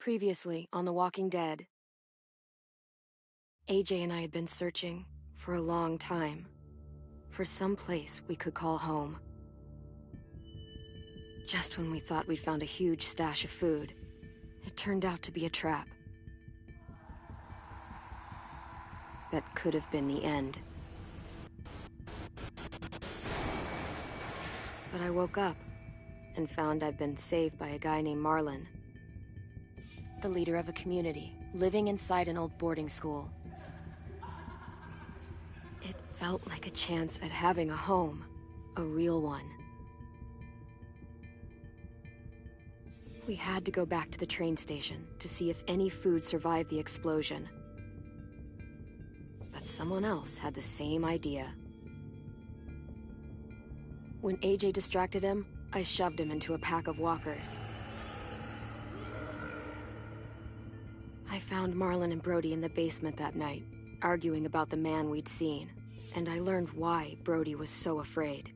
Previously on The Walking Dead. AJ and I had been searching for a long time for some place we could call home. Just when we thought we'd found a huge stash of food, it turned out to be a trap. That could have been the end. But I woke up and found I'd been saved by a guy named Marlon, the leader of a community living inside an old boarding school. It felt like a chance at having a home, a real one. We had to go back to the train station to see if any food survived the explosion. But someone else had the same idea. When AJ distracted him, I shoved him into a pack of walkers. I found Marlon and Brody in the basement that night, arguing about the man we'd seen, and I learned why Brody was so afraid.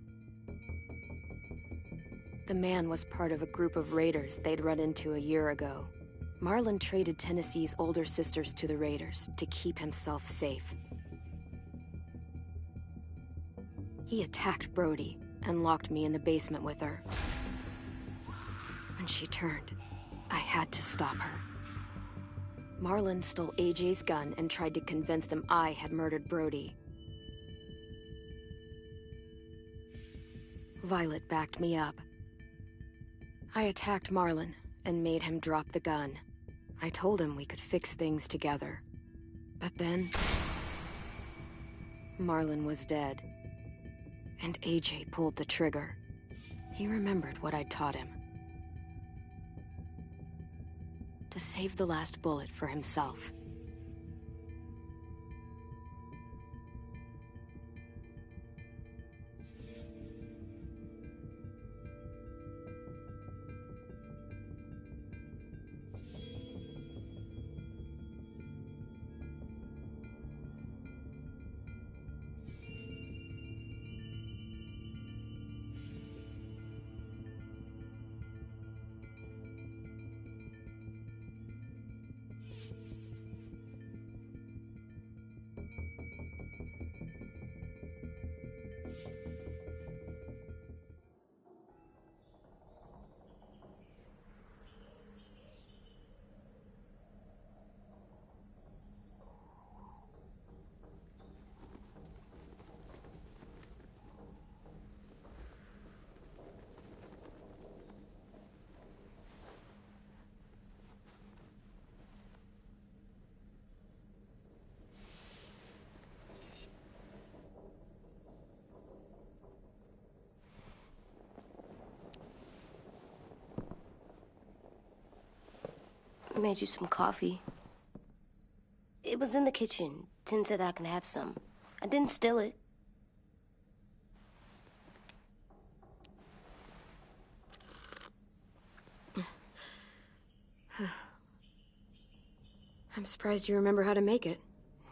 The man was part of a group of raiders they'd run into a year ago. Marlon traded Tennessee's older sisters to the raiders to keep himself safe. He attacked Brody and locked me in the basement with her. When she turned, I had to stop her. Marlon stole AJ's gun and tried to convince them I had murdered Brody. Violet backed me up. I attacked Marlon and made him drop the gun. I told him we could fix things together. But then, Marlon was dead. And AJ pulled the trigger. He remembered what I'd taught him. To save the last bullet for himself. I made you some coffee. It was in the kitchen. Tin said that I can have some. I didn't steal it. I'm surprised you remember how to make it.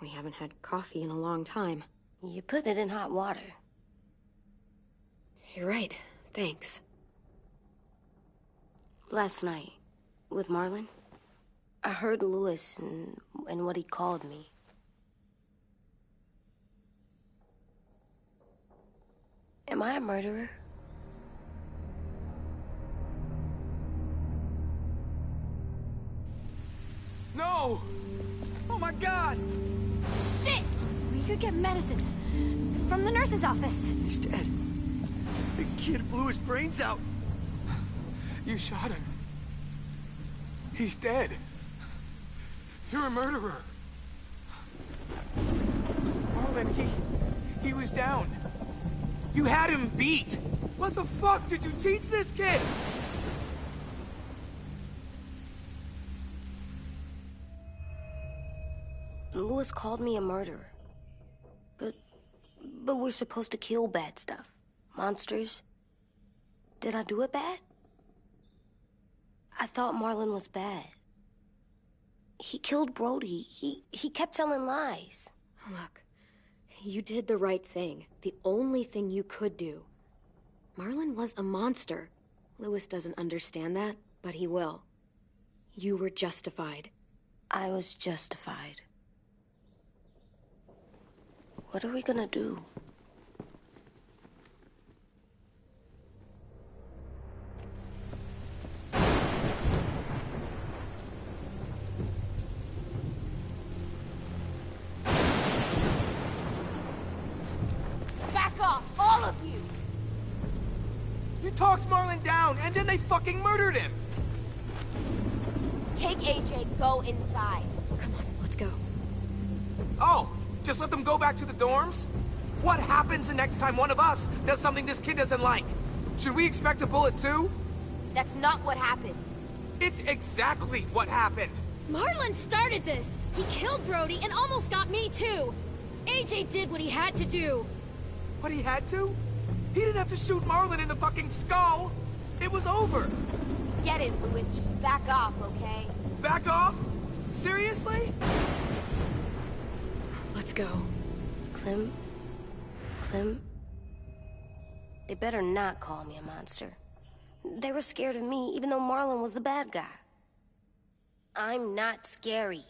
We haven't had coffee in a long time. You put it in hot water. You're right. Thanks. Last night, with Marlon, I heard Lewis and what he called me. Am I a murderer? No! Oh my God! Shit! We could get medicine from the nurse's office. He's dead. The kid blew his brains out. You shot him. He's dead. You're a murderer. Marlon, he was down. You had him beat. What the fuck did you teach this kid? Lewis called me a murderer. But we're supposed to kill bad stuff. Monsters. Did I do it bad? I thought Marlon was bad. He killed Brody. He kept telling lies. Look, you did the right thing. The only thing you could do. Marlon was a monster. Lewis doesn't understand that, but he will. You were justified. I was justified. What are we gonna do? Back off, all of you! You talked Marlon down, and then they fucking murdered him! Take AJ, go inside. Come on, let's go. Oh, just let them go back to the dorms? What happens the next time one of us does something this kid doesn't like? Should we expect a bullet too? That's not what happened. It's exactly what happened! Marlon started this! He killed Brody and almost got me too! AJ did what he had to do! But he had to? He didn't have to shoot Marlon in the fucking skull! It was over! Get it, Louis, just back off, okay? Back off? Seriously? Let's go. Clem? They better not call me a monster. They were scared of me, even though Marlon was the bad guy. I'm not scary.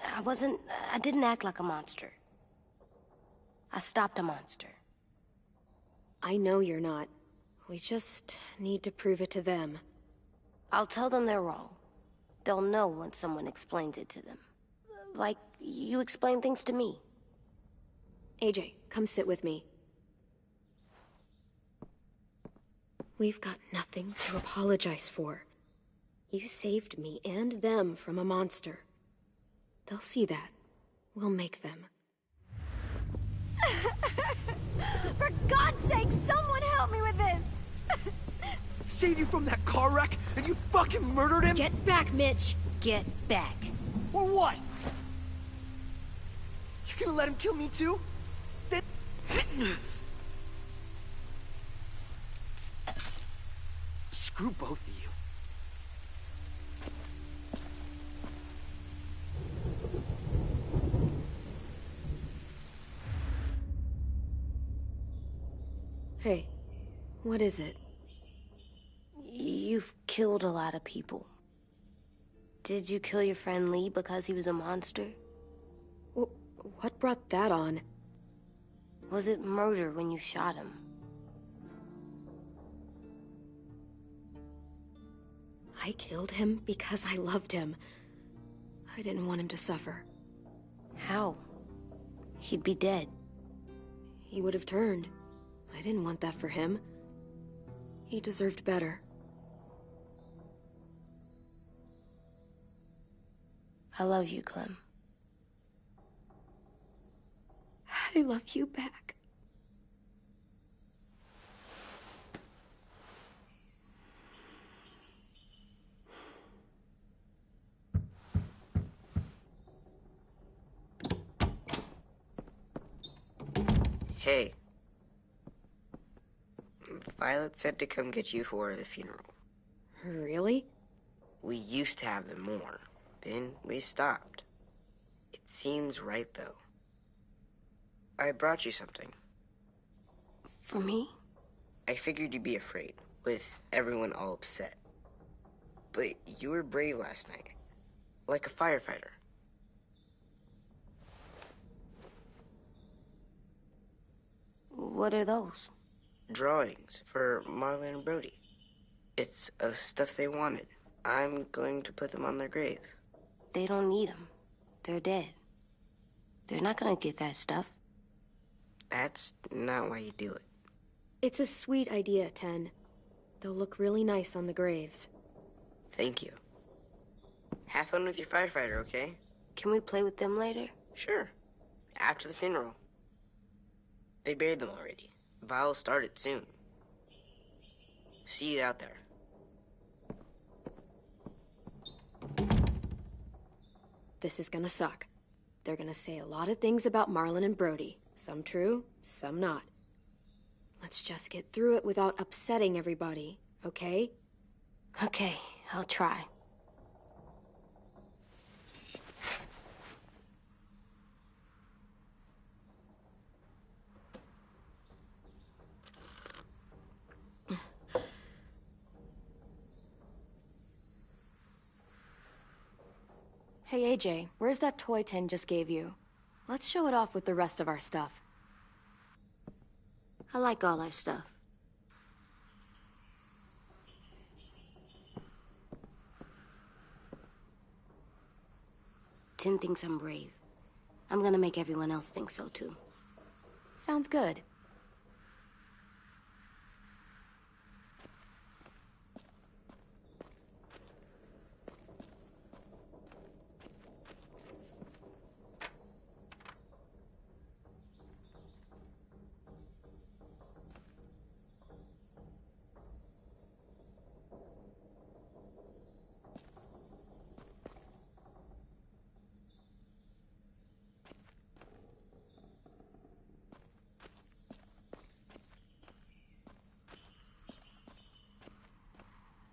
I didn't act like a monster. I stopped a monster. I know you're not. We just need to prove it to them. I'll tell them they're wrong. They'll know when someone explains it to them. Like you explain things to me. AJ, come sit with me. We've got nothing to apologize for. You saved me and them from a monster. They'll see that. We'll make them. For God's sake, someone help me with this! Saved you from that car wreck, and you fucking murdered him? Get back, Mitch! Get back. Or what? You gonna let him kill me too? Then... Screw both of you. Hey, what is it? You've killed a lot of people. Did you kill your friend Lee because he was a monster? What brought that on? Was it murder when you shot him? I killed him because I loved him. I didn't want him to suffer. How? He'd be dead. He would have turned. I didn't want that for him. He deserved better. I love you, Clem. I love you back. Hey. Violet said to come get you for the funeral. Really? We used to have them more. Then we stopped. It seems right, though. I brought you something. For me? I figured you'd be afraid, with everyone all upset. But you were brave last night. Like a firefighter. What are those? Drawings for Marlon and Brody. It's of stuff they wanted. I'm going to put them on their graves. They don't need them. They're dead. They're not gonna get that stuff. That's not why you do it. It's a sweet idea, Ten. They'll look really nice on the graves. Thank you. Have fun with your firefighter, okay? Can we play with them later? Sure. After the funeral. They buried them already. Vile started soon. See you out there. This is gonna suck. They're gonna say a lot of things about Marlon and Brody. Some true, some not. Let's just get through it without upsetting everybody, okay? Okay, I'll try. Hey AJ, where's that toy Ten just gave you? Let's show it off with the rest of our stuff. I like all our stuff. Tin thinks I'm brave. I'm gonna make everyone else think so too. Sounds good.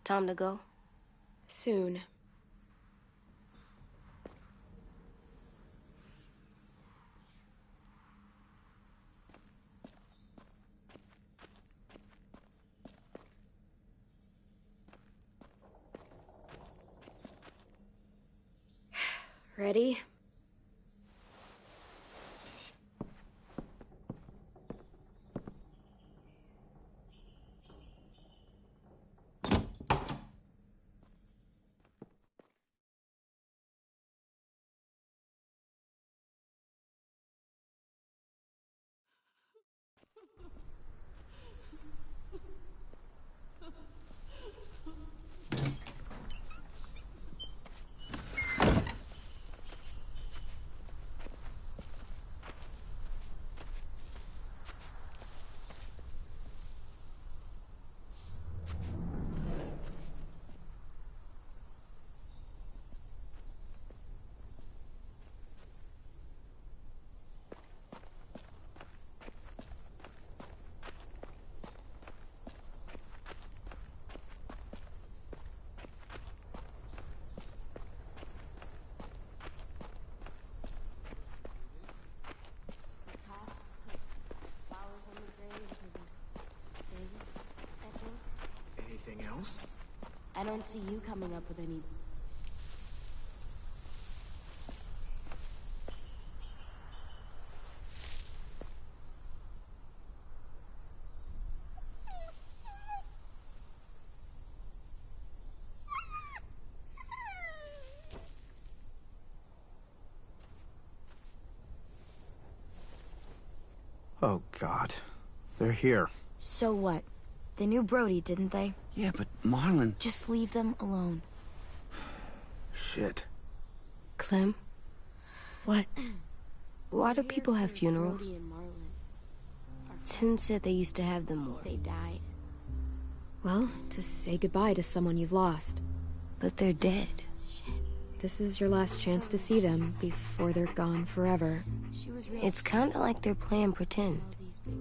Time to go? Soon. Ready? Anything else? I don't see you coming up with any... Oh, God. They're here. So what? They knew Brody, didn't they? Yeah, but Marlon... Just leave them alone. Shit. Clem? What? Why do people have funerals? Brody and Marlon. Tin said they used to have them more. They died. Well, to say goodbye to someone you've lost. But they're dead. This is your last chance to see them before they're gone forever. It's kinda like they're playing pretend.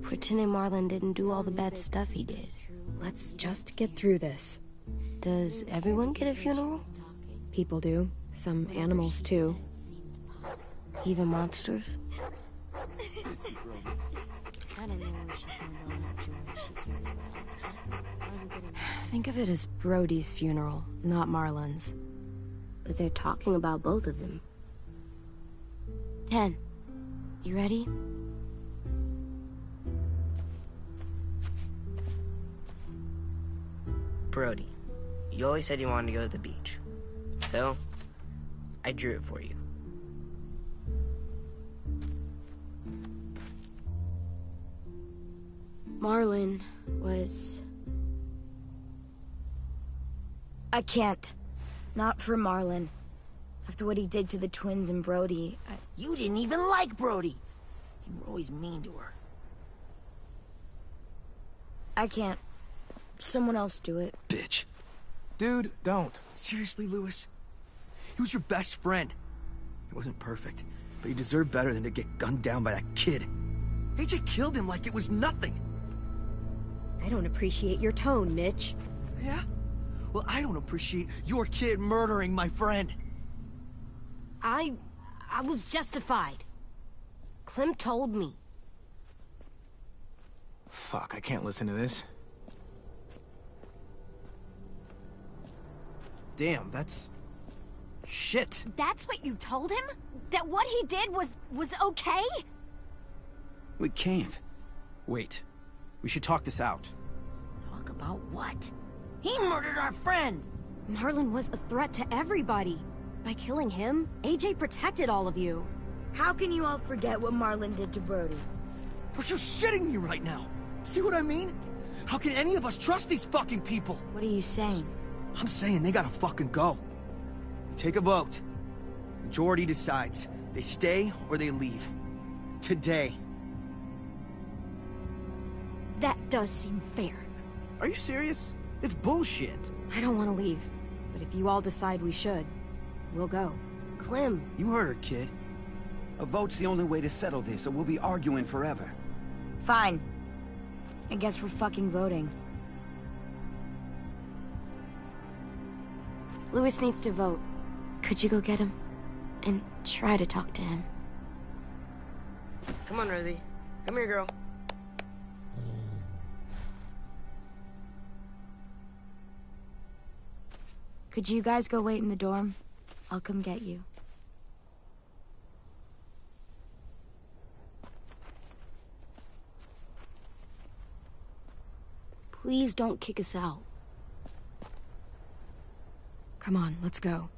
Pretending Marlon didn't do all the bad stuff he did. Let's just get through this. Does everyone get a funeral? People do. Some animals, too. Even monsters? Think of it as Brodys funeral, not Marlon's. But they're talking about both of them. 10. You ready? Brody, you always said you wanted to go to the beach. So, I drew it for you. Marlon was... I can't. Not for Marlon. After what he did to the twins and Brody, You didn't even like Brody. You were always mean to her. I can't. Someone else do it. Bitch. Dude, don't. Seriously, Lewis? He was your best friend. He wasn't perfect, but he deserved better than to get gunned down by that kid. AJ killed him like it was nothing. I don't appreciate your tone, Mitch. Yeah? Well, I don't appreciate your kid murdering my friend. I was justified. Clem told me. Fuck, I can't listen to this. Damn, that's Shit. That's what you told him? That what he did was okay? We can't. Wait. We should talk this out. Talk about what? He murdered our friend! Marlon was a threat to everybody. By killing him, AJ protected all of you. How can you all forget what Marlon did to Brody? Are you shitting me right now? See what I mean? How can any of us trust these fucking people? What are you saying? I'm saying they gotta fucking go. We take a vote. Majority decides. They stay or they leave. Today. That does seem fair. Are you serious? It's bullshit. I don't want to leave, but if you all decide we should, we'll go. Clem, You heard her, kid. A vote's the only way to settle this, or we'll be arguing forever. Fine. I guess we're fucking voting. Louis needs to vote. Could you go get him? And try to talk to him. Come on, Rosie. Come here, girl. Could you guys go wait in the dorm? I'll come get you. please don't kick us out. Come on, let's go.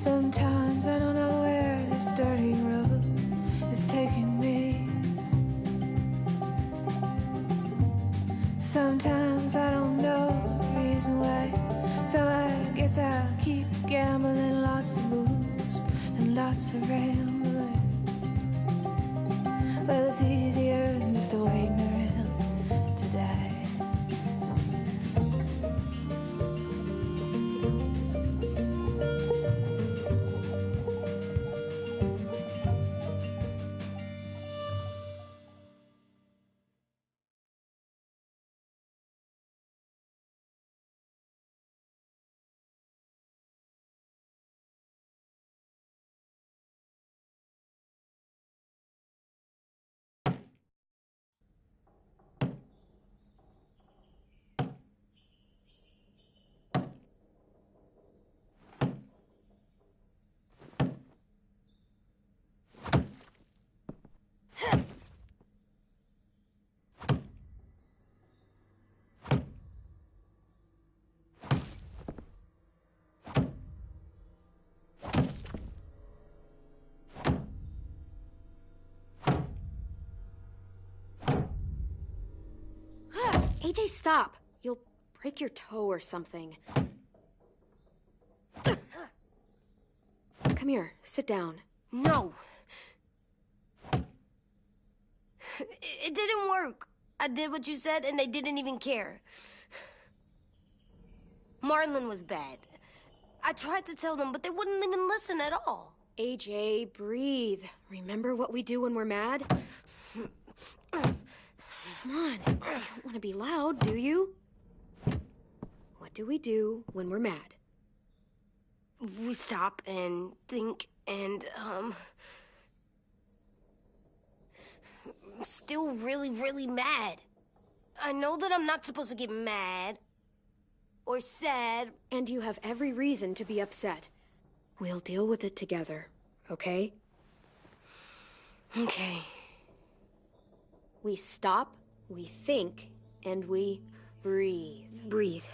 Sometimes I don't know where this dirty road is taking me. Sometimes I don't know the reason why. So I guess I'll keep gambling, lots of moves and lots of rambling. Well, it's easier than just waiting around to die. AJ, stop! You'll break your toe or something. Come here, sit down. No. It didn't work. I did what you said, and they didn't even care. Marlon was bad. I tried to tell them, but they wouldn't even listen at all. AJ, breathe. Remember what we do when we're mad? Come on, you don't want to be loud, do you? What do we do when we're mad? We stop and think and, I'm still really, really mad. I know that I'm not supposed to get mad or sad. And you have every reason to be upset. We'll deal with it together, okay? Okay. We stop, we think, and we breathe. Breathe.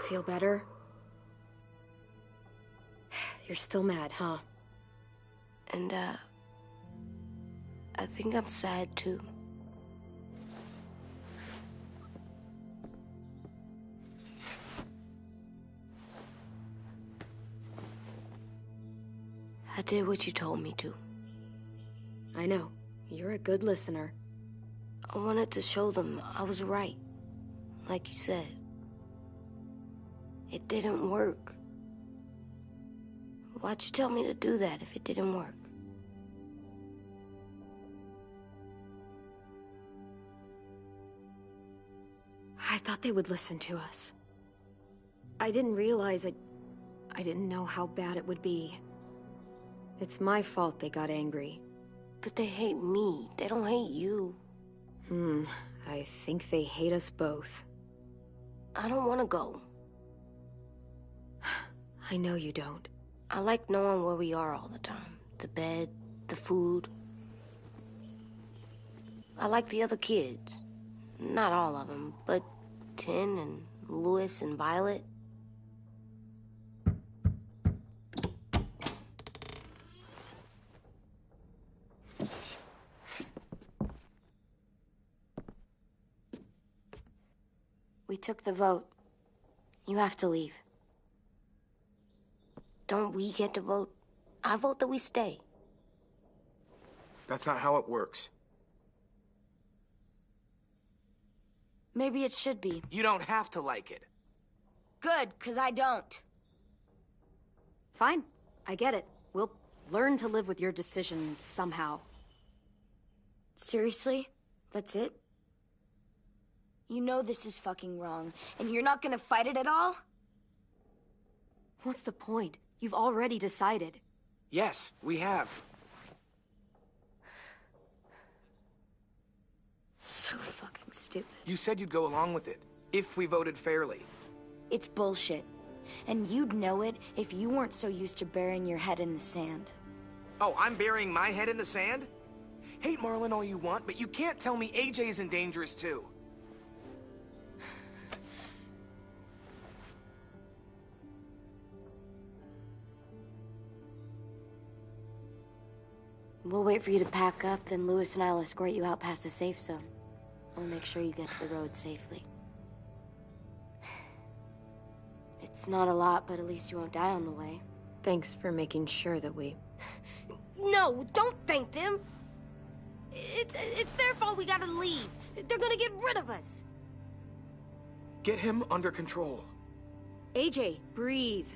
Feel better? You're still mad, huh? And, I think I'm sad, too. I did what you told me to. I know. You're a good listener. I wanted to show them I was right. Like you said. It didn't work. Why'd you tell me to do that if it didn't work? I thought they would listen to us. I didn't realize I didn't know how bad it would be. It's my fault they got angry. But they hate me. They don't hate you. I think they hate us both. I don't want to go. I know you don't. I like knowing where we are all the time. The bed, the food. I like the other kids. Not all of them, but Tin and Louis and Violet. We took the vote. You have to leave. Don't we get to vote? I vote that we stay. That's not how it works. Maybe it should be. You don't have to like it. Good, 'cause I don't. Fine. I get it. We'll learn to live with your decision somehow. Seriously? That's it? You know this is fucking wrong, and you're not gonna fight it at all? What's the point? You've already decided. Yes, we have. So fucking stupid. You said you'd go along with it, if we voted fairly. It's bullshit. And you'd know it if you weren't so used to burying your head in the sand. Oh, I'm burying my head in the sand? Hate Marlon all you want, but you can't tell me AJ isn't dangerous too. We'll wait for you to pack up, then Louis and I'll escort you out past the safe zone. We'll make sure you get to the road safely. It's not a lot, but at least you won't die on the way. Thanks for making sure that we... No, don't thank them! It's their fault we gotta leave. They're gonna get rid of us. Get him under control. AJ, breathe.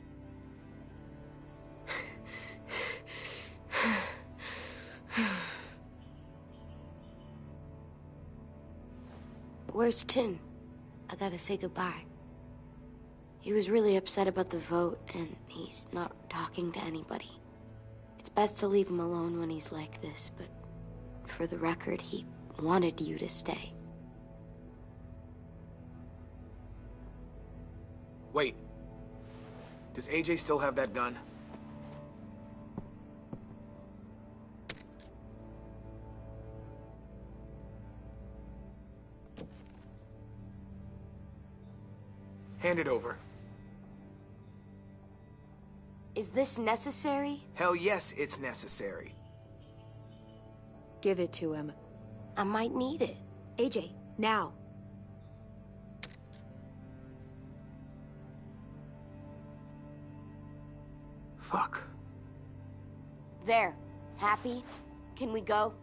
Where's Tin? I gotta say goodbye. He was really upset about the vote, and he's not talking to anybody. It's best to leave him alone when he's like this, but for the record, he wanted you to stay. Wait. Does AJ still have that gun? Hand it over. Is this necessary? Hell yes, it's necessary. Give it to him. I might need it. AJ, now. Fuck. There. Happy? Can we go?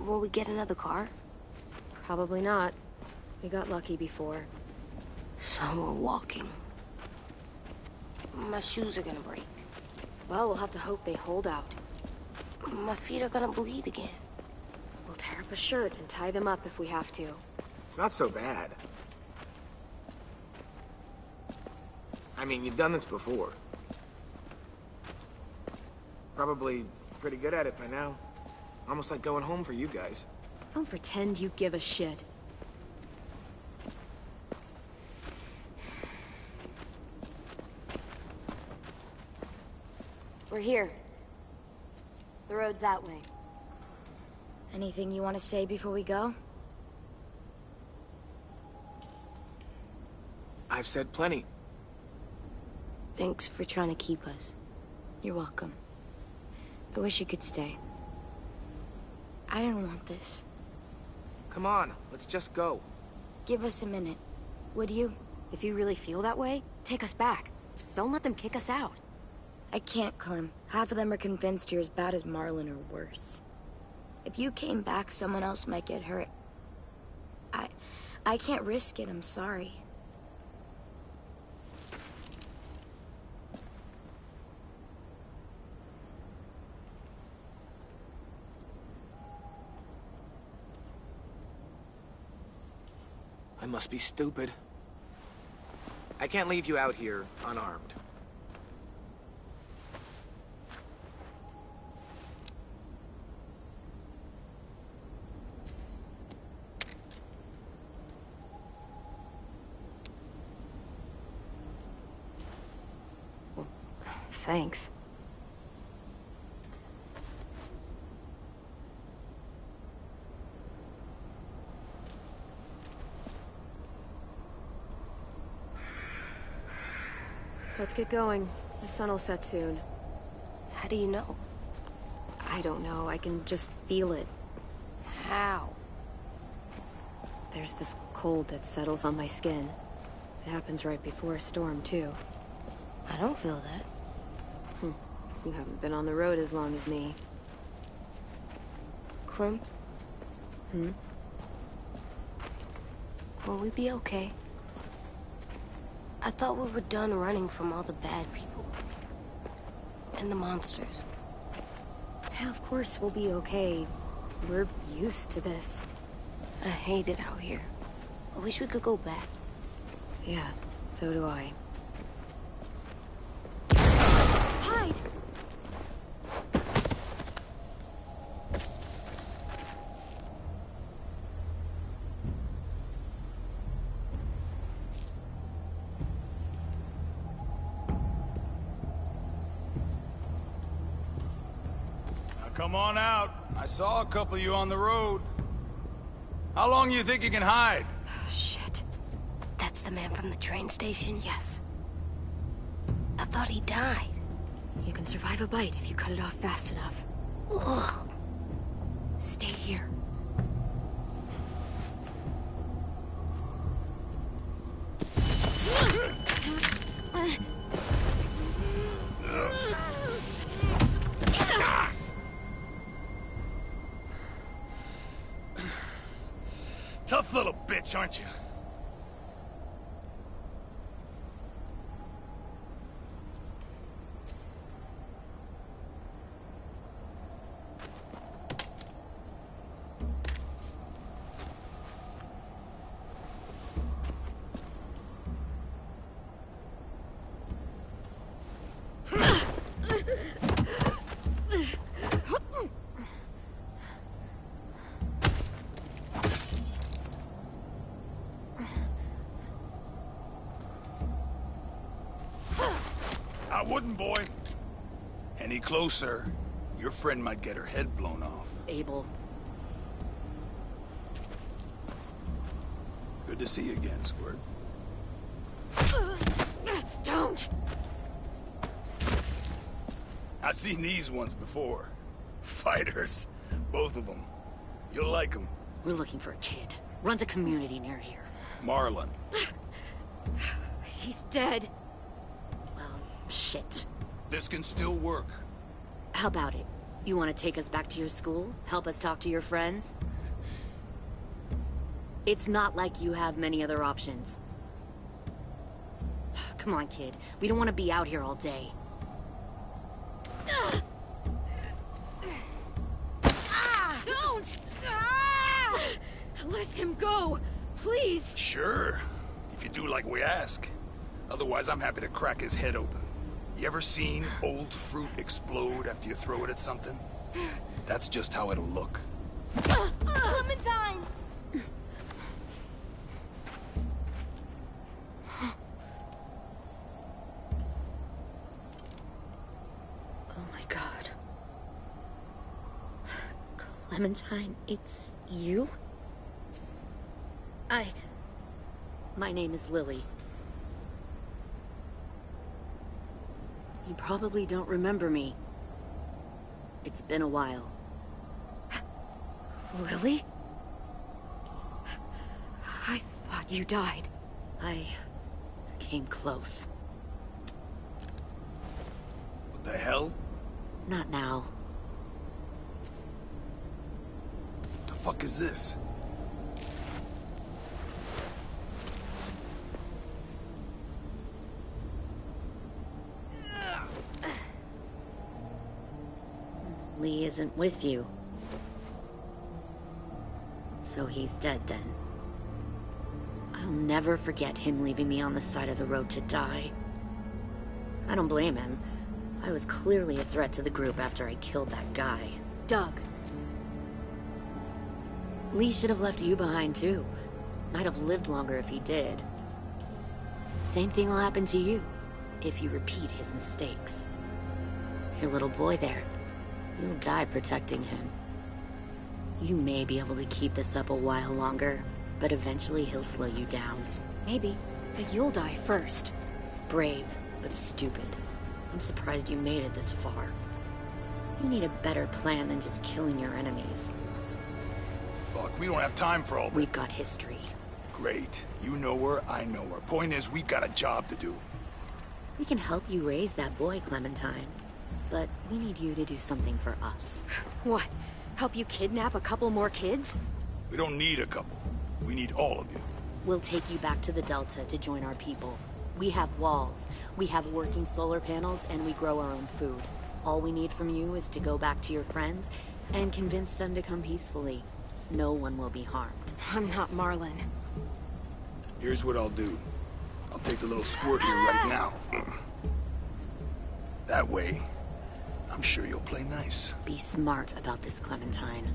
Will we get another car? Probably not. We got lucky before. So we're walking. My shoes are gonna break. Well, we'll have to hope they hold out. My feet are gonna bleed again. We'll tear up a shirt and tie them up if we have to. It's not so bad. I mean, you've done this before. Probably pretty good at it by now. Almost like going home for you guys. Don't pretend you give a shit. We're here. The road's that way. Anything you want to say before we go? I've said plenty. Thanks for trying to keep us. You're welcome. I wish you could stay. I didn't want this. Come on, let's just go. Give us a minute, would you? If you really feel that way, take us back. Don't let them kick us out. I can't, Clem. Half of them are convinced you're as bad as Marlon or worse. If you came back, someone else might get hurt. I can't risk it, I'm sorry. I must be stupid. I can't leave you out here unarmed. Thanks. Let's get going. The sun will set soon. How do you know? I don't know. I can just feel it. How? There's this cold that settles on my skin. It happens right before a storm, too. I don't feel that. You haven't been on the road as long as me. Clem? Will we be okay? I thought we were done running from all the bad people. And the monsters. Yeah, of course we'll be okay. We're used to this. I hate it out here. I wish we could go back. Yeah, so do I. Hide! Come on out. I saw a couple of you on the road. How long do you think you can hide? Shit. That's the man from the train station? Yes. I thought he died. You can survive a bite if you cut it off fast enough. Ugh. Stay here. Tough little bitch, aren't you? I wouldn't, boy. Any closer, your friend might get her head blown off. Abel. Good to see you again, Squirt. Don't! I've seen these ones before. Fighters. Both of them. You'll like them. We're looking for a kid. Runs a community near here. Marlon. He's dead. Well, shit. This can still work. How about it? You want to take us back to your school? Help us talk to your friends? It's not like you have many other options. Come on, kid. We don't want to be out here all day. Don't! Let him go, please! Sure, if you do like we ask. Otherwise, I'm happy to crack his head open. You ever seen old fruit explode after you throw it at something? That's just how it'll look. Clementine! Oh my god. Clementine, it's you? My name is Lily. You probably don't remember me. It's been a while. Lily? I thought you died. I came close. What the hell? Not now. What the fuck is this? Lee isn't with you. So he's dead then. I'll never forget him leaving me on the side of the road to die. I don't blame him. I was clearly a threat to the group after I killed that guy. Doug. Lee should have left you behind too. Might have lived longer if he did. Same thing will happen to you, if you repeat his mistakes. Your little boy there. You'll die protecting him. You may be able to keep this up a while longer, but eventually he'll slow you down. Maybe, but you'll die first. Brave, but stupid. I'm surprised you made it this far. You need a better plan than just killing your enemies. Fuck, we don't have time for all that. We've got history. Great. You know her, I know her. Point is, we've got a job to do. We can help you raise that boy, Clementine. But we need you to do something for us. What? Help you kidnap a couple more kids? We don't need a couple. We need all of you. We'll take you back to the Delta to join our people. We have walls, we have working solar panels, and we grow our own food. All we need from you is to go back to your friends and convince them to come peacefully. No one will be harmed. I'm not Marlon. Here's what I'll do. I'll take the little squirt here right now. That way, I'm sure you'll play nice. Be smart about this, Clementine.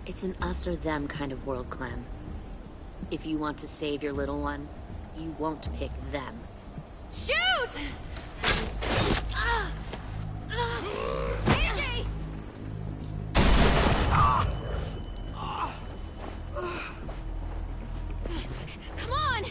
It's an us or them kind of world, Clem. If you want to save your little one, you won't pick them. Shoot! AJ! Come on!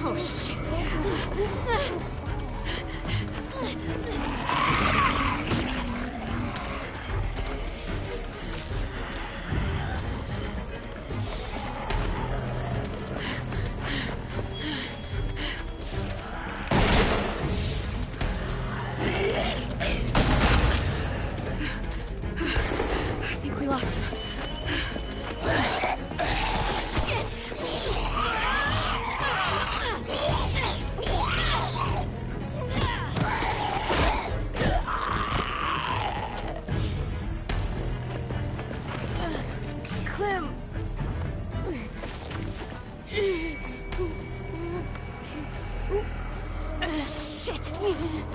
Oh, shit. I think we lost him. Shit! it.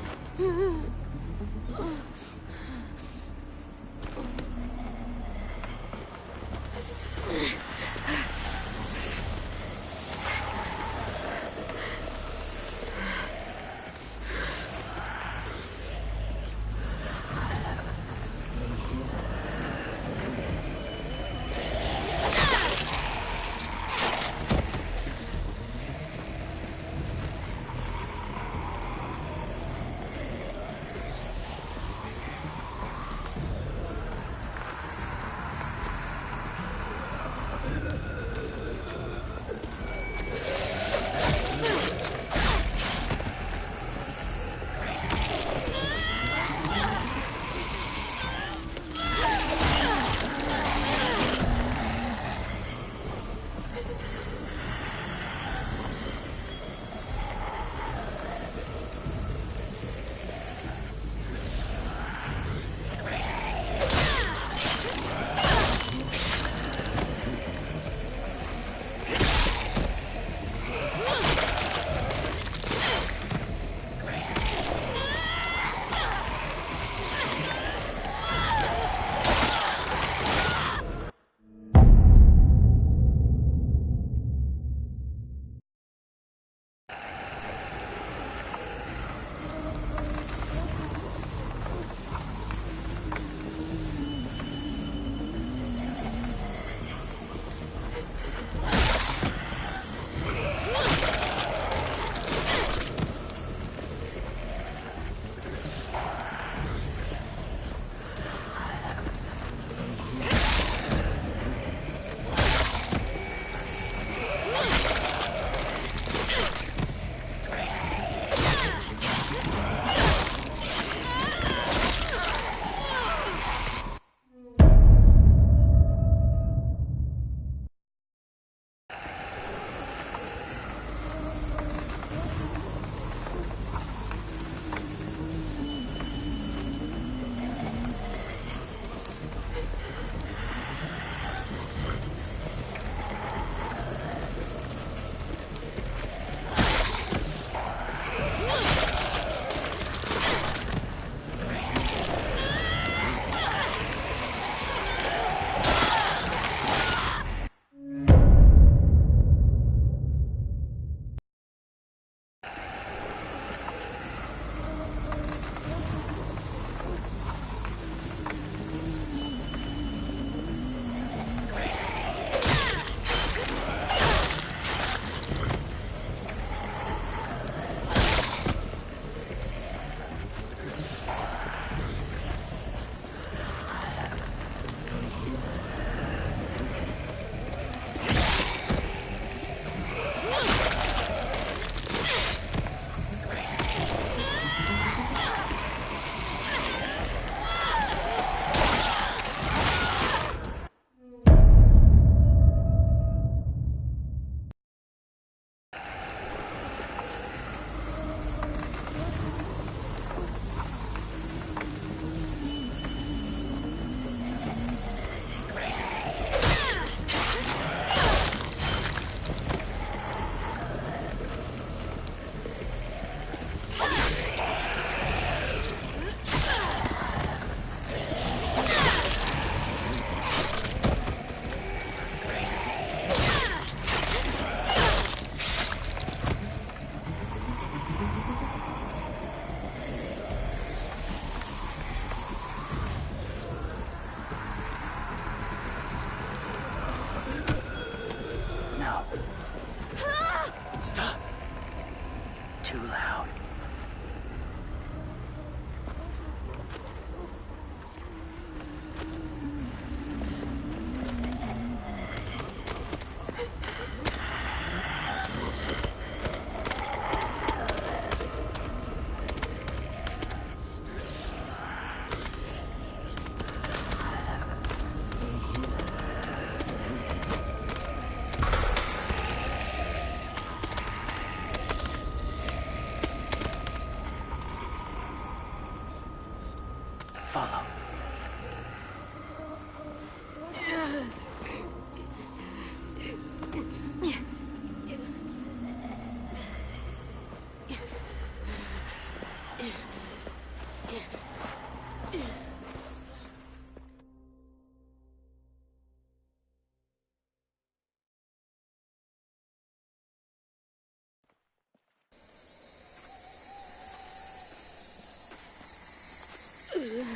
There.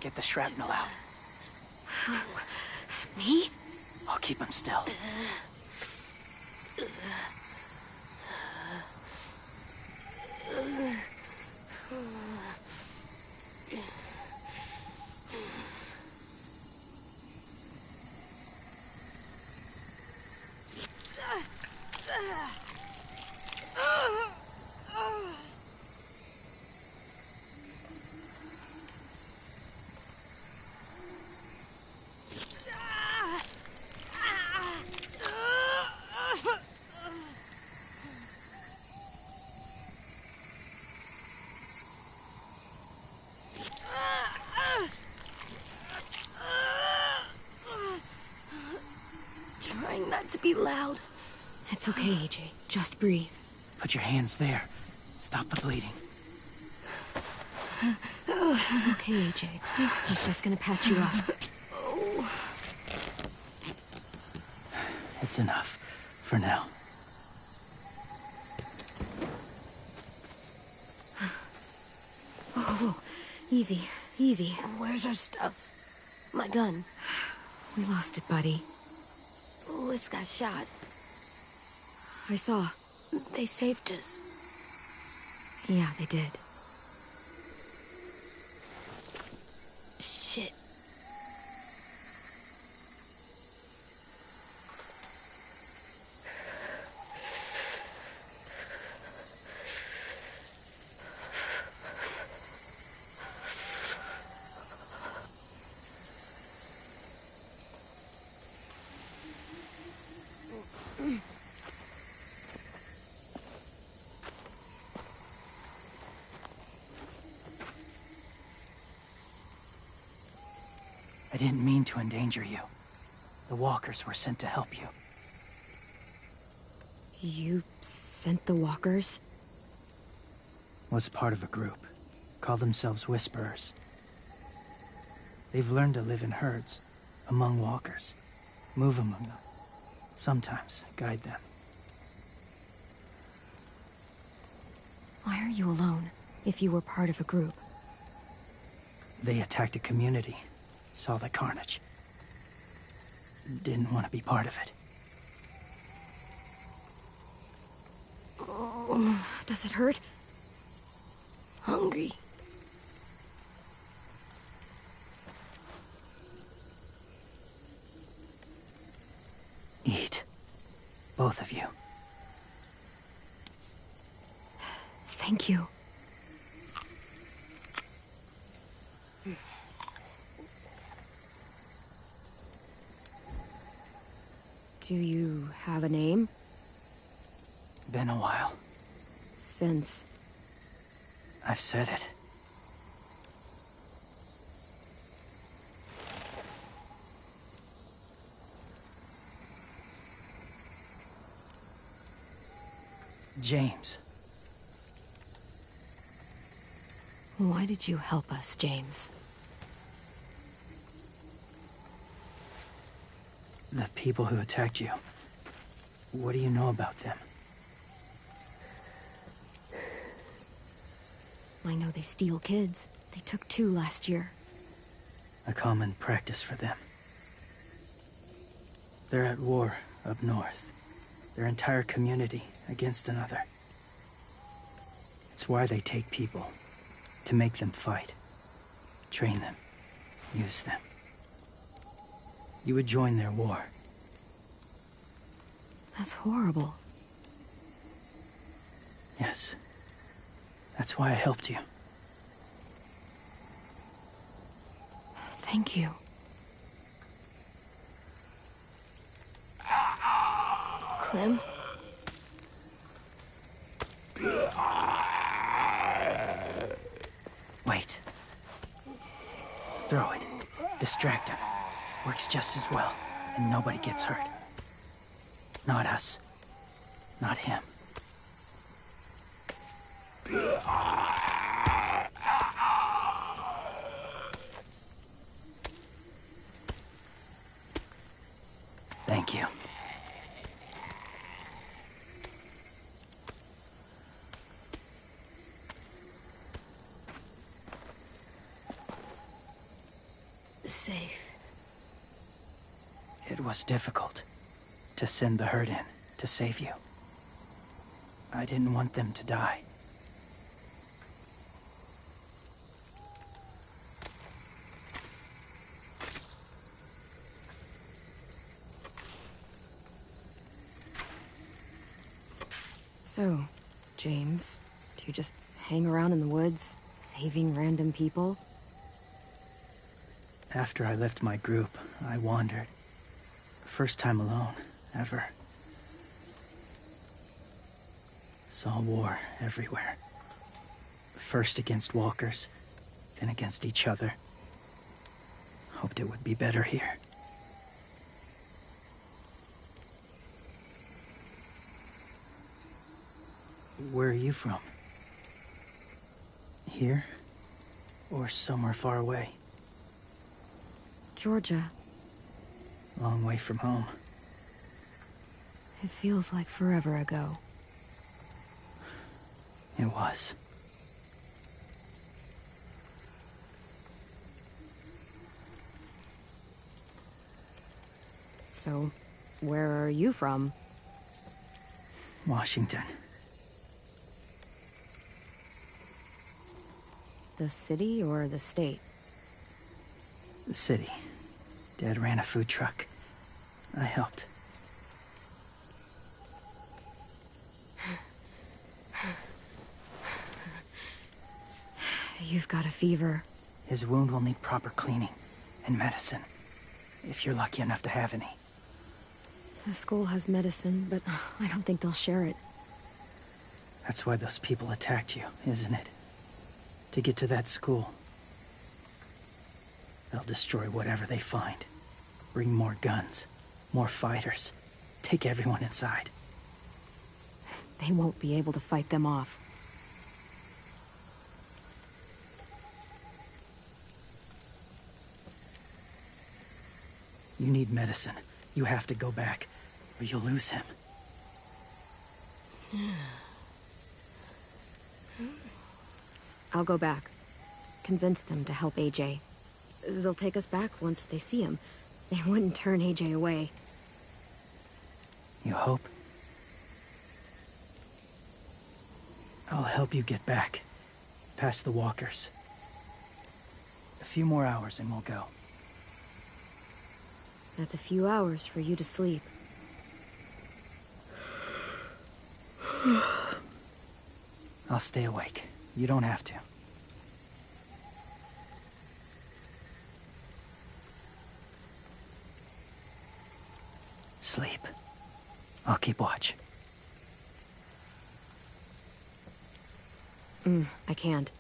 Get the shrapnel out. Me? I'll keep him still. Trying not to be loud. It's okay, AJ. Just breathe. Put your hands there. Stop the bleeding. It's okay, AJ. He's just gonna patch you up. It's enough. For now. Whoa. Easy. Easy. Where's our stuff? My gun. We lost it, buddy. Lewis got shot. I saw. They saved us. Yeah, they did. Shit. I didn't mean to endanger you. The walkers were sent to help you. You sent the walkers? Was part of a group. Call themselves Whisperers. They've learned to live in herds, among walkers. Move among them. Sometimes guide them. Why are you alone, if you were part of a group? They attacked a community. Saw the carnage. Didn't want to be part of it. Does it hurt? Hungry. Eat. Both of you. Thank you. Do you have a name? Been a while. Since? I've said it. James. Why did you help us, James? The people who attacked you. What do you know about them? I know they steal kids. They took 2 last year. A common practice for them. They're at war up north. Their entire community against another. It's why they take people. To make them fight. Train them. Use them. You would join their war. That's horrible. Yes. That's why I helped you. Thank you. Clem? Wait. Throw it. Distract him. Works just as well, and nobody gets hurt. Not us. Not him. Thank you. Safe. It was difficult to send the herd in to save you. I didn't want them to die. So, James, do you just hang around in the woods, saving random people? After I left my group, I wandered. First time alone, ever. Saw war everywhere. First against walkers, then against each other. Hoped it would be better here. Where are you from? Here? Or somewhere far away? Georgia. Long way from home. It feels like forever ago. It was. So, where are you from? Washington. The city or the state? The city. Dad ran a food truck. I helped. You've got a fever. His wound will need proper cleaning and medicine, if you're lucky enough to have any. The school has medicine, but I don't think they'll share it. That's why those people attacked you, isn't it? To get to that school. They'll destroy whatever they find. Bring more guns, more fighters. Take everyone inside. They won't be able to fight them off. You need medicine. You have to go back, or you'll lose him. I'll go back. Convince them to help AJ. They'll take us back once they see him. They wouldn't turn AJ away. You hope? I'll help you get back. Past the walkers. A few more hours and we'll go. That's a few hours for you to sleep. I'll stay awake. You don't have to. Sleep. I'll keep watch. I can't.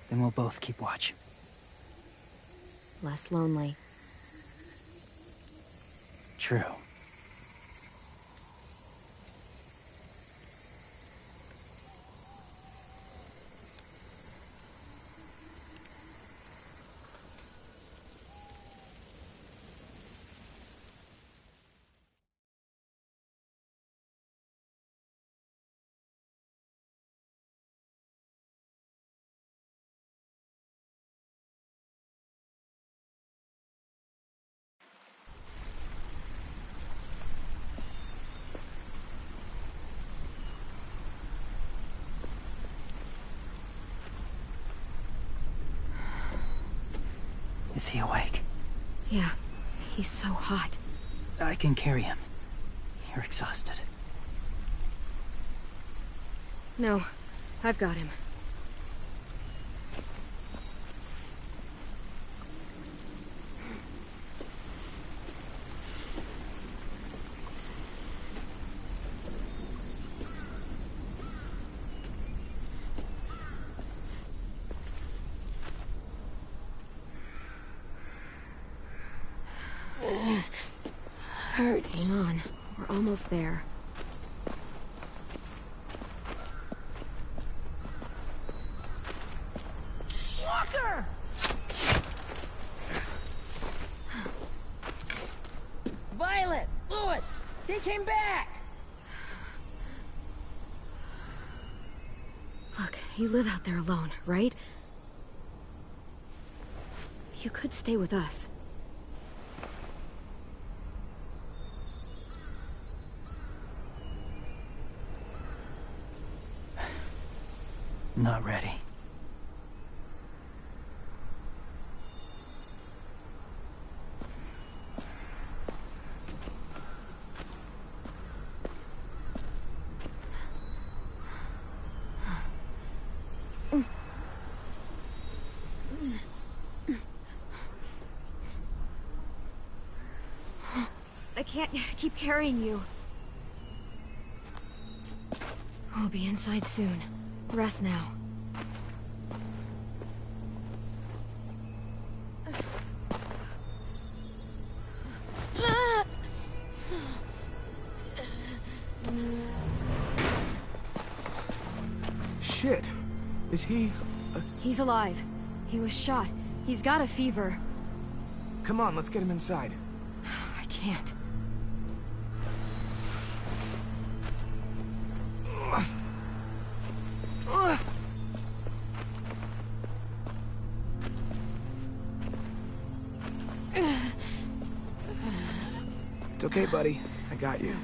Then we'll both keep watch. Less lonely. True. Is he awake? Yeah, he's so hot. I can carry him. You're exhausted. No, I've got him. hurts. Hang on. We're almost there. Walker! Violet! Lewis! They came back! Look, you live out there alone, right? You could stay with us. Not ready. I can't keep carrying you. We'll be inside soon. Rest now. Shit. Is he... He's alive. He was shot. He's got a fever. Come on, let's get him inside. I can't. It's okay, buddy. I got you.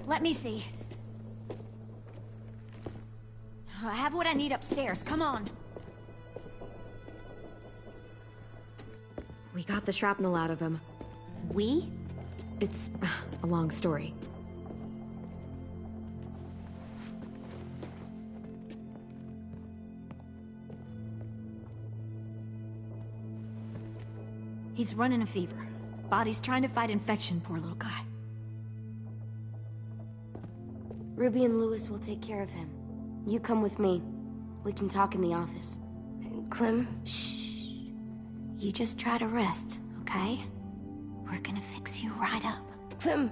Let me see. I have what I need upstairs. Come on. We got the shrapnel out of him. We? It's a long story. He's running a fever. Body's trying to fight infection, poor little guy. Ruby and Lewis will take care of him. You come with me. We can talk in the office. Clem? Shh. You just try to rest, okay? We're gonna fix you right up. Clem!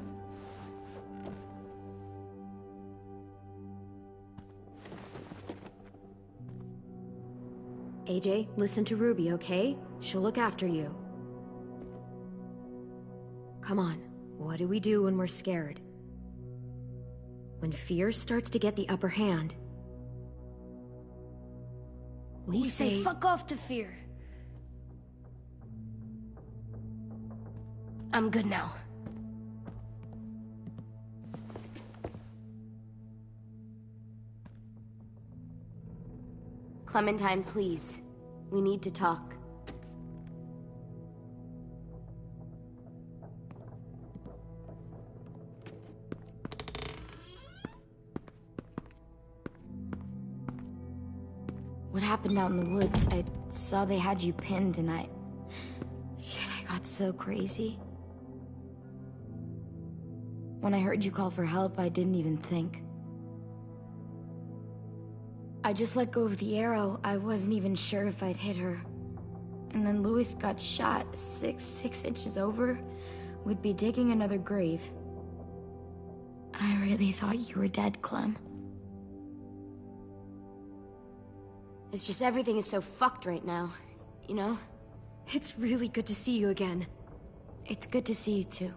AJ, listen to Ruby, okay? She'll look after you. Come on. What do we do when we're scared? When fear starts to get the upper hand, We say fuck off to fear. I'm good now. Clementine, please. We need to talk. What happened out in the woods? I saw they had you pinned and Shit, I got so crazy. When I heard you call for help, I didn't even think. I just let go of the arrow. I wasn't even sure if I'd hit her. And then Lewis got shot 6 inches over. We'd be digging another grave. I really thought you were dead, Clem. It's just everything is so fucked right now, you know? it's really good to see you again. It's good to see you too.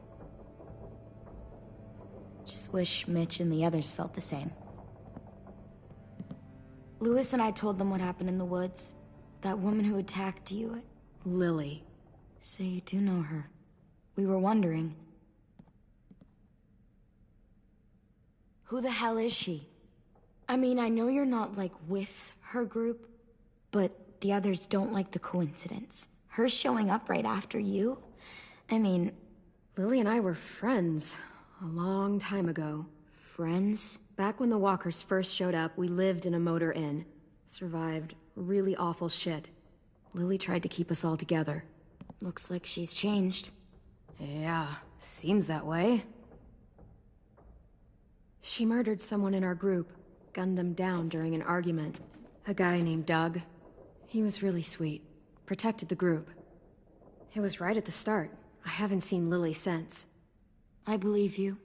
Just wish Mitch and the others felt the same. Lewis and I told them what happened in the woods. That woman who attacked you. Lily. So you do know her. We were wondering. Who the hell is she? I mean, I know you're not, like, with her group, but the others don't like the coincidence. Her showing up right after you? I mean, Lily and I were friends a long time ago. Friends? Back when the walkers first showed up, we lived in a motor inn. Survived really awful shit. Lily tried to keep us all together. Looks like she's changed. Yeah, seems that way. She murdered someone in our group, gunned them down during an argument. A guy named Doug. He was really sweet. Protected the group. It was right at the start. I haven't seen Lily since. I believe you.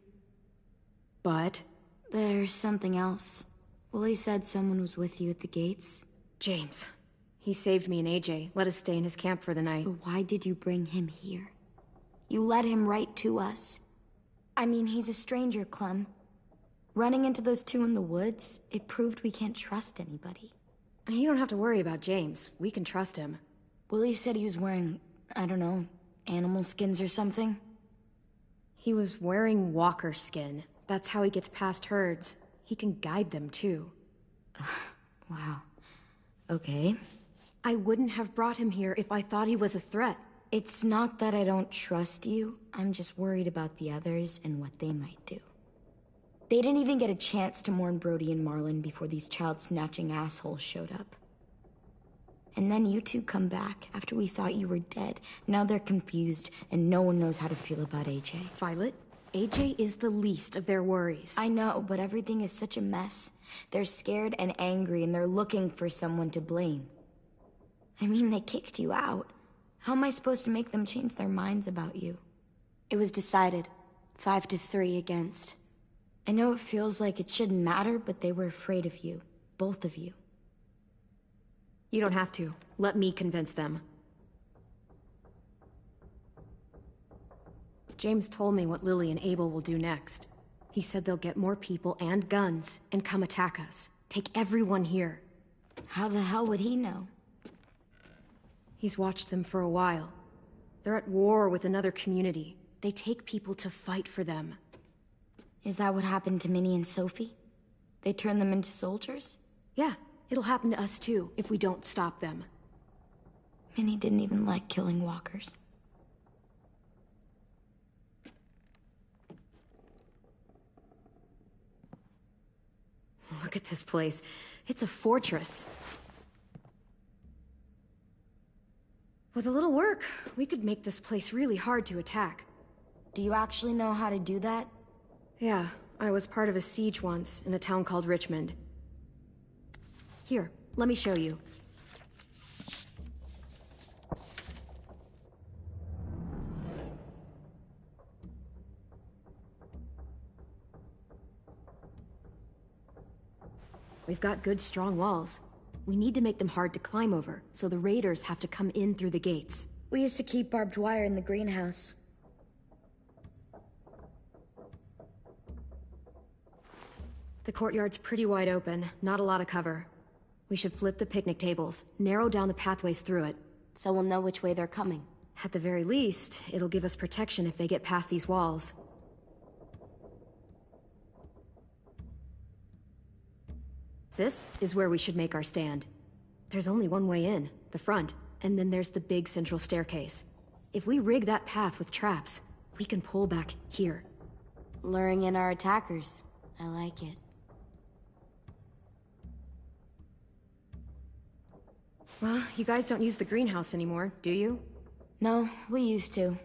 But? There's something else. Willie said someone was with you at the gates. James. He saved me and AJ, let us stay in his camp for the night. But why did you bring him here? You led him right to us. I mean, he's a stranger, Clem. Running into those two in the woods, it proved we can't trust anybody. You don't have to worry about James. We can trust him. Willie said he was wearing, I don't know, animal skins or something? He was wearing walker skin. That's how he gets past herds. He can guide them, too. Wow. Okay. I wouldn't have brought him here if I thought he was a threat. It's not that I don't trust you. I'm just worried about the others and what they might do. They didn't even get a chance to mourn Brody and Marlon before these child-snatching assholes showed up. And then you two come back after we thought you were dead. Now they're confused, and no one knows how to feel about AJ. Violet, AJ is the least of their worries. I know, but everything is such a mess. They're scared and angry, and they're looking for someone to blame. I mean, they kicked you out. How am I supposed to make them change their minds about you? It was decided. 5-3 against. I know it feels like it shouldn't matter, but they were afraid of you. Both of you. You don't have to. Let me convince them. James told me what Lily and Abel will do next. He said they'll get more people and guns and come attack us. Take everyone here. How the hell would he know? He's watched them for a while. They're at war with another community. They take people to fight for them. Is that what happened to Minnie and Sophie? They turned them into soldiers? Yeah, it'll happen to us too, if we don't stop them. Minnie didn't even like killing walkers. Look at this place. It's a fortress. With a little work, we could make this place really hard to attack. Do you actually know how to do that? Yeah, I was part of a siege once, in a town called Richmond. Here, let me show you. We've got good, strong walls. We need to make them hard to climb over, so the raiders have to come in through the gates. We used to keep barbed wire in the greenhouse. The courtyard's pretty wide open, not a lot of cover. We should flip the picnic tables, narrow down the pathways through it. So we'll know which way they're coming. At the very least, it'll give us protection if they get past these walls. This is where we should make our stand. There's only one way in, the front, and then there's the big central staircase. If we rig that path with traps, we can pull back here. Luring in our attackers. I like it. Well, you guys don't use the greenhouse anymore, do you? No, we used to.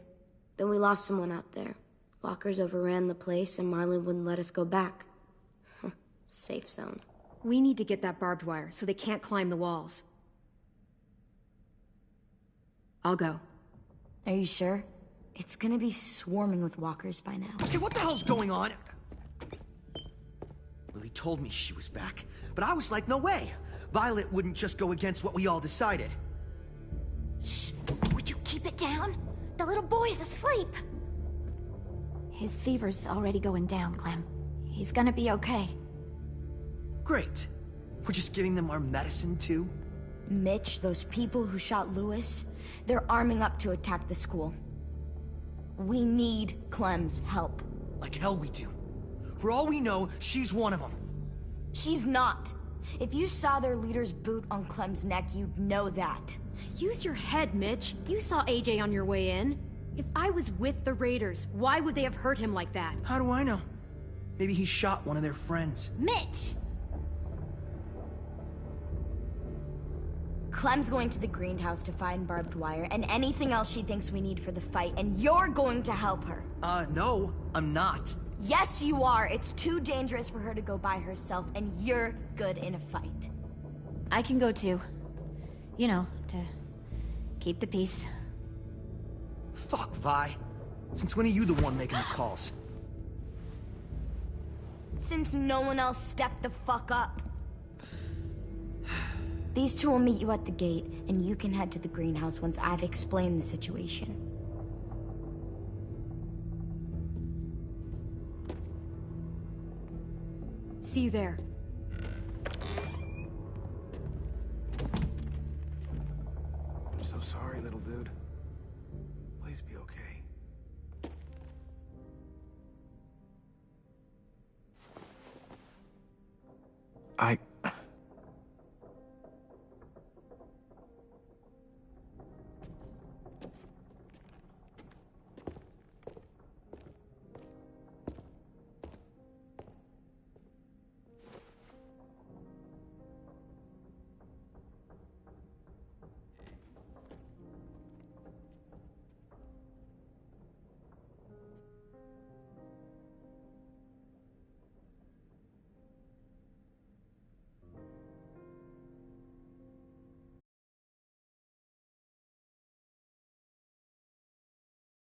Then we lost someone out there. Walkers overran the place and Marlon wouldn't let us go back. Safe zone. We need to get that barbed wire so they can't climb the walls. I'll go. Are you sure? It's gonna be swarming with walkers by now. Okay, what the hell's going on? Lily told me she was back, but I was like, no way. Violet wouldn't just go against what we all decided. Shh! Would you keep it down? The little boy's asleep! His fever's already going down, Clem. He's gonna be okay. Great. We're just giving them our medicine, too? Mitch, those people who shot Lewis, they're arming up to attack the school. We need Clem's help. Like hell we do. For all we know, she's one of them. She's not. If you saw their leader's boot on Clem's neck, you'd know that. Use your head, Mitch. You saw AJ on your way in. If I was with the Raiders, why would they have hurt him like that? How do I know? Maybe he shot one of their friends. Mitch! Clem's going to the greenhouse to find barbed wire and anything else she thinks we need for the fight, and you're going to help her. No, I'm not. Yes, you are. It's too dangerous for her to go by herself, and you're good in a fight. I can go too. You know, to keep the peace. Fuck, Vi. Since when are you the one making the calls? Since no one else stepped the fuck up. These two will meet you at the gate, and you can head to the greenhouse once I've explained the situation. See you there. I'm so sorry, little dude. Please be okay. I